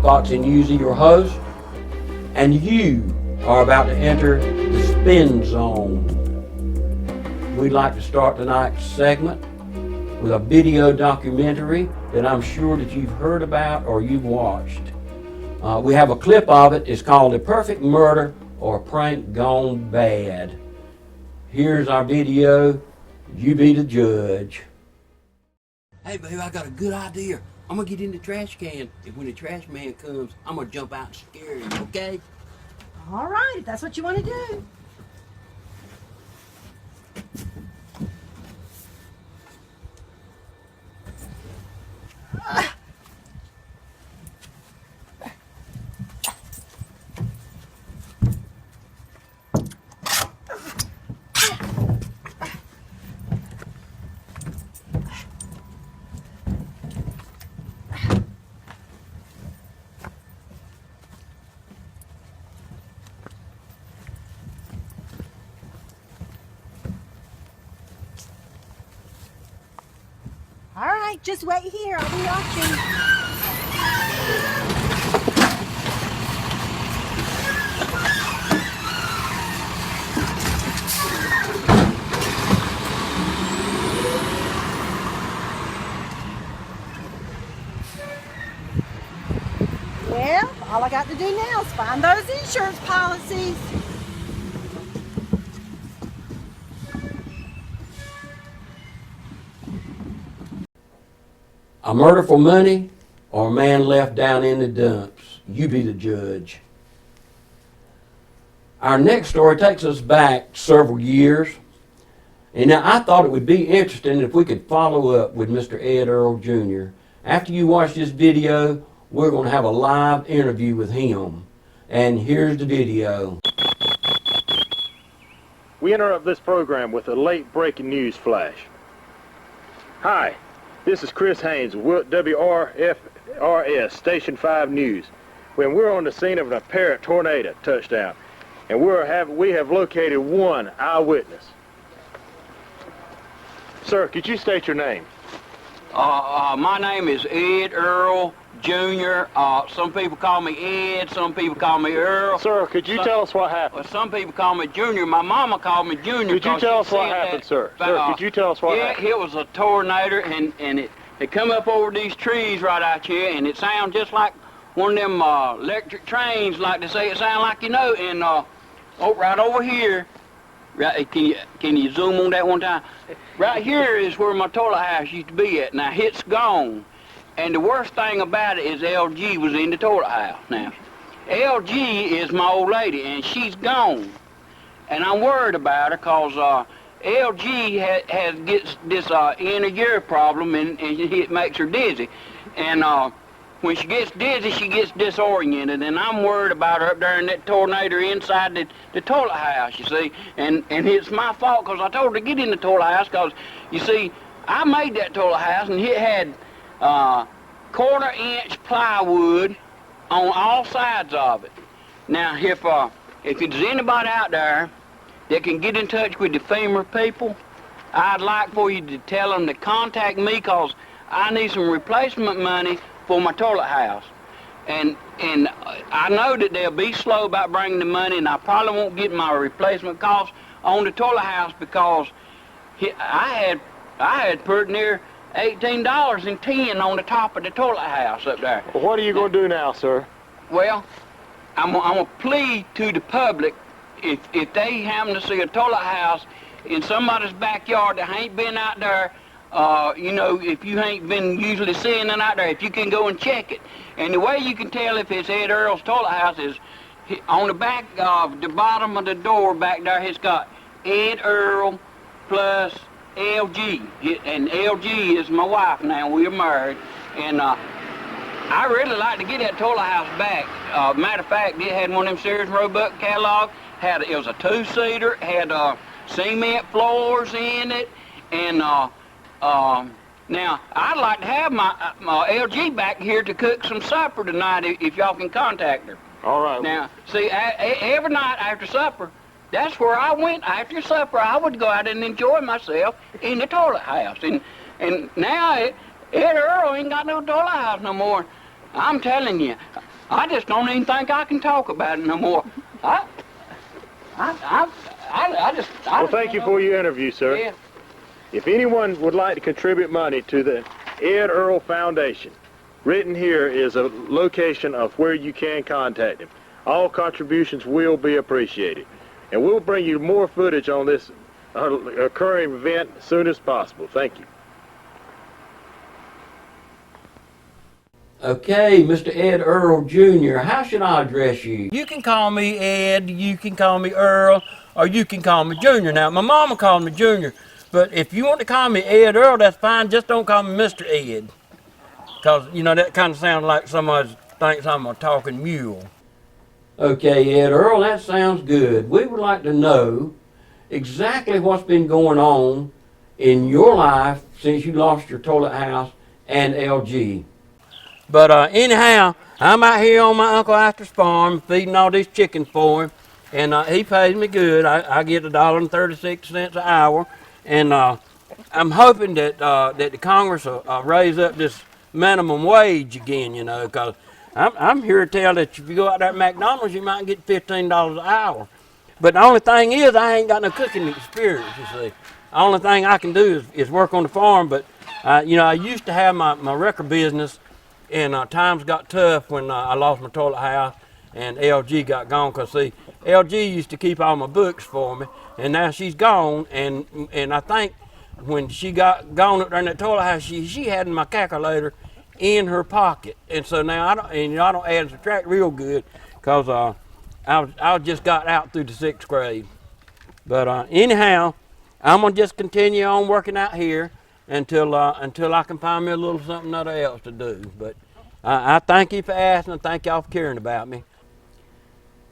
Foxy and Yuzi, your host, and you are about to enter the spin zone. We'd like to start tonight's segment with a video documentary that I'm sure that you've heard about or you've watched. We have a clip of it. It's called A Perfect Murder or Prank Gone Bad. Here's our video. You be the judge. Hey, babe, I got a good idea. I'm gonna get in the trash can, and when the trash man comes, I'm gonna jump out and scare him, okay? All right, if that's what you want to do. All right, just wait here. I'll be watching. Well, all I got to do now is find those insurance policies. A murder for money or a man left down in the dumps? You be the judge. Our next story takes us back several years. And now I thought it would be interesting if we could follow up with Mr. Ed Earl Jr. After you watch this video, we're going to have a live interview with him. And here's the video. We interrupt this program with a late breaking news flash. Hi. This is Chris Haynes with WRFRS Station 5 News. When we're on the scene of an apparent tornado touchdown, and we have located one eyewitness. Sir, could you state your name? My name is Ed Earl Jr. Some people call me Ed, some people call me Earl. Sir, could you tell us what happened? Some people call me Junior. My mama called me Junior. Could you tell us what happened, sir? Sir, could you tell us what happened? Yeah, it was a tornado, and it come up over these trees right out here, and it sounds just like one of them electric trains, like they say it sound like, you know, and right over here, right, can you zoom on that one time? Right here is where my toilet house used to be at. Now, it's gone. And the worst thing about it is LG was in the toilet house now. LG is my old lady, and she's gone. And I'm worried about her because LG gets this inner ear problem, and it makes her dizzy. And when she gets dizzy, she gets disoriented, and I'm worried about her up there in that tornado inside the toilet house, you see. And it's my fault because I told her to get in the toilet house because, you see, I made that toilet house, and it had 1/4-inch plywood on all sides of it. Now, if there's anybody out there that can get in touch with the FEMA people, I'd like for you to tell them to contact me because I need some replacement money for my toilet house. And I know that they'll be slow about bringing the money, and I probably won't get my replacement cost on the toilet house because I had pretty near $18.10 on the top of the toilet house up there. Well, what are you going to do now, sir? Well, I'm going to plead to the public if they happen to see a toilet house in somebody's backyard that ain't been out there, you know, if you ain't been usually seeing it out there, if you can go and check it. And the way you can tell if it's Ed Earl's toilet house is on the back of the bottom of the door back there, it's got Ed Earl plus LG, and LG is my wife now. We're married, and I really like to get that toilet house back. Matter of fact, it had one of them Sears Roebuck catalog. It was a 2-seater, had cement floors in it, and now I'd like to have my LG back here to cook some supper tonight if y'all can contact her. All right. Now, see, every night after supper, that's where I went after supper. I would go out and enjoy myself in the toilet house. And now Ed Earl ain't got no toilet house no more. I'm telling you, I just don't even think I can talk about it no more. I just. Well, thank you for your interview, sir. Yeah. If anyone would like to contribute money to the Ed Earl Foundation, written here is a location of where you can contact him. All contributions will be appreciated. And we'll bring you more footage on this occurring event as soon as possible. Thank you. Okay, Mr. Ed Earl Jr., how should I address you? You can call me Ed, you can call me Earl, or you can call me Junior. Now, my mama called me Junior, but if you want to call me Ed Earl, that's fine. Just don't call me Mr. Ed, because, you know, that kind of sounds like somebody thinks I'm a talking mule. Okay, Ed Earl, that sounds good. We would like to know exactly what's been going on in your life since you lost your toilet house and LG. But anyhow, I'm out here on my Uncle Astor's farm feeding all these chickens for him, and he pays me good. I get $1.36 an hour, and I'm hoping that that the Congress will raise up this minimum wage again, you know, because I'm here to tell that if you go out there at McDonald's, you might get $15 an hour. But the only thing is, I ain't got no cooking experience, you see. The only thing I can do is work on the farm, but you know, I used to have my record business. And times got tough when I lost my toilet house and LG got gone, because see, LG used to keep all my books for me, and now she's gone, and I think when she got gone up there in that toilet house, she had my calculator in her pocket, and so now I don't add and subtract real good, because I just got out through the 6th grade. But anyhow, I'm gonna just continue on working out here until I can find me a little something else to do. But I thank you for asking, and thank y'all for caring about me.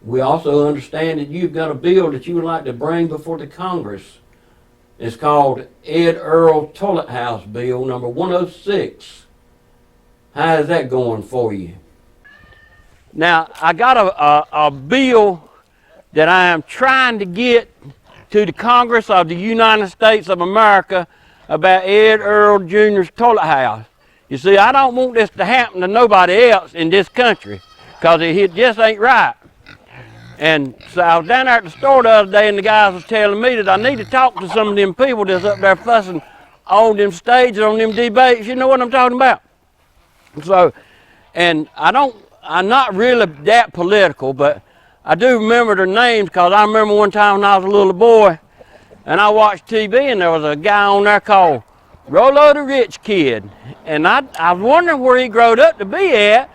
We also understand that you've got a bill that you would like to bring before the Congress. It's called Ed Earl Toilet House Bill number 106. How is that going for you? Now, I got a bill that I am trying to get to the Congress of the United States of America about Ed Earl Jr.'s toilet house. You see, I don't want this to happen to nobody else in this country, because it just ain't right. And so I was down there at the store the other day, and the guys was telling me that I need to talk to some of them people that's up there fussing on them stages, on them debates. You know what I'm talking about? So, and I'm not really that political, but I do remember their names, because I remember one time when I was a little boy, and I watched TV, and there was a guy on there called Rollo the Rich Kid. And I was wondering where he growed up to be at.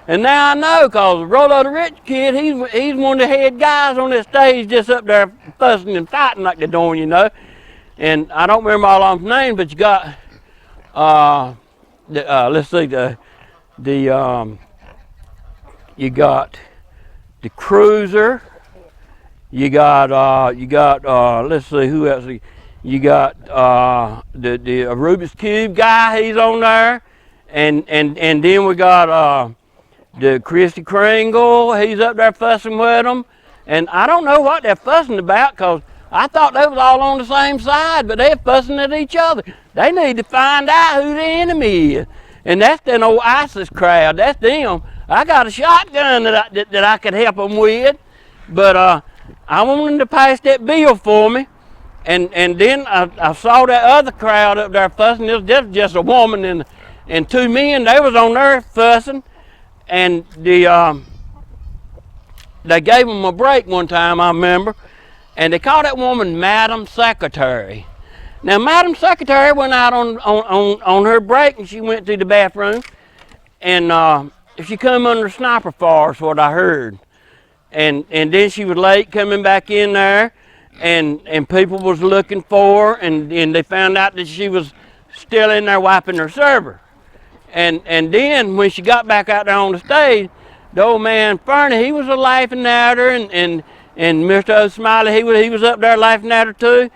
And now I know, because Rollo the Rich Kid, he's one of the head guys on that stage just up there fussing and fighting like they're doing, you know. And I don't remember all of them names, but you got, let's see, you got the Cruiser. You got let's see, who else? You got the Rubik's Cube guy, he's on there. And then we got the Christy Kringle, he's up there fussing with them. And I don't know what they're fussing about, because I thought they was all on the same side, but they're fussing at each other. They need to find out who the enemy is. And that's that old ISIS crowd, that's them. I got a shotgun that I could help them with, but I want them to pass that bill for me, and then I saw that other crowd up there fussing. This was just a woman and two men. They was on there fussing, and they gave them a break one time, I remember, and they called that woman Madam Secretary. Now, Madam Secretary went out on her break, and she went to the bathroom, and she come under sniper fire, is what I heard. And then she was late coming back in there, and people was looking for her, and they found out that she was still in there wiping her server. And then when she got back out there on the stage, the old man Fernie, he was laughing at her, and Mr. O'Smiley, he was up there laughing at her too.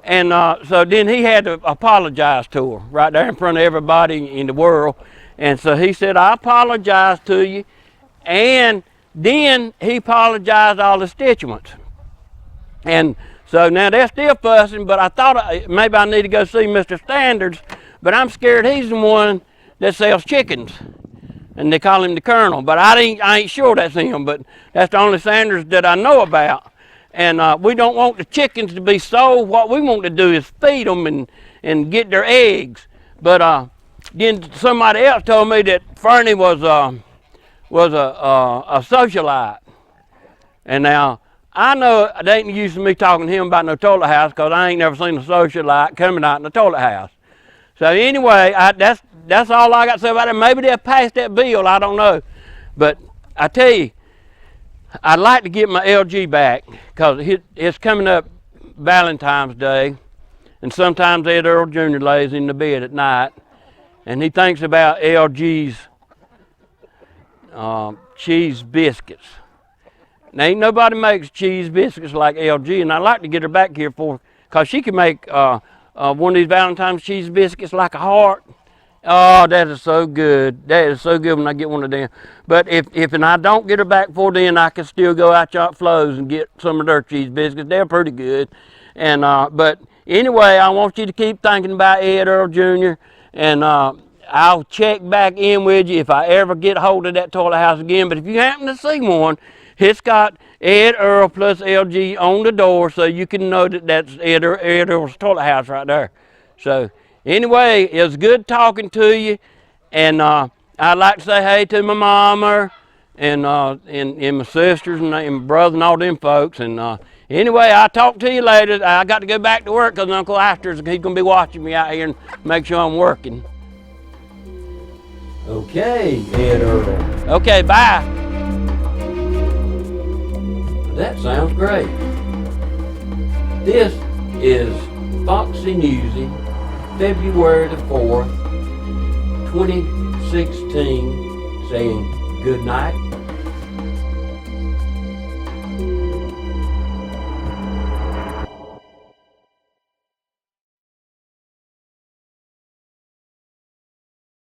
And so then he had to apologize to her right there in front of everybody in the world. And so he said, I apologize to you. And then he apologized to all the constituents. And so now they're still fussing, but I thought maybe I need to go see Mr. Standards, but I'm scared he's the one that sells chickens. and they call him the Colonel. But I ain't sure that's him, but that's the only Sanders that I know about. And we don't want the chickens to be sold. What we want to do is feed them and get their eggs. But then somebody else told me that Fernie was a socialite. And now, I know they ain't used to me talking to him about no toilet house because I ain't never seen a socialite coming out in a toilet house. So anyway, that's all I got to say about it. Maybe they'll pass that bill, I don't know. But I tell you, I'd like to get my LG back because it's coming up Valentine's Day. And sometimes Ed Earl Jr. lays in the bed at night and he thinks about LG's cheese biscuits. Now, ain't nobody makes cheese biscuits like LG, and I'd like to get her back here because she can make one of these Valentine's cheese biscuits like a heart. Oh, that is so good. That is so good when I get one of them. But if I don't get her back for then, I can still go out y'all at Flo's and get some of their cheese biscuits. They're pretty good. And but anyway, I want you to keep thinking about Ed Earl Jr. And I'll check back in with you if I ever get hold of that toilet house again. But if you happen to see one, it's got Ed Earl plus LG on the door, so you can know that that's Ed Earl's toilet house right there. So anyway, it was good talking to you, and I'd like to say hey to my mama and my sisters and my brother and all them folks. And anyway, I'll talk to you later. I got to go back to work because Uncle Astor's he's gonna be watching me out here and make sure I'm working. Okay, Ed Earl. Okay, bye. That sounds great. This is Foxy Newsy, February the 4th, 2016, saying good night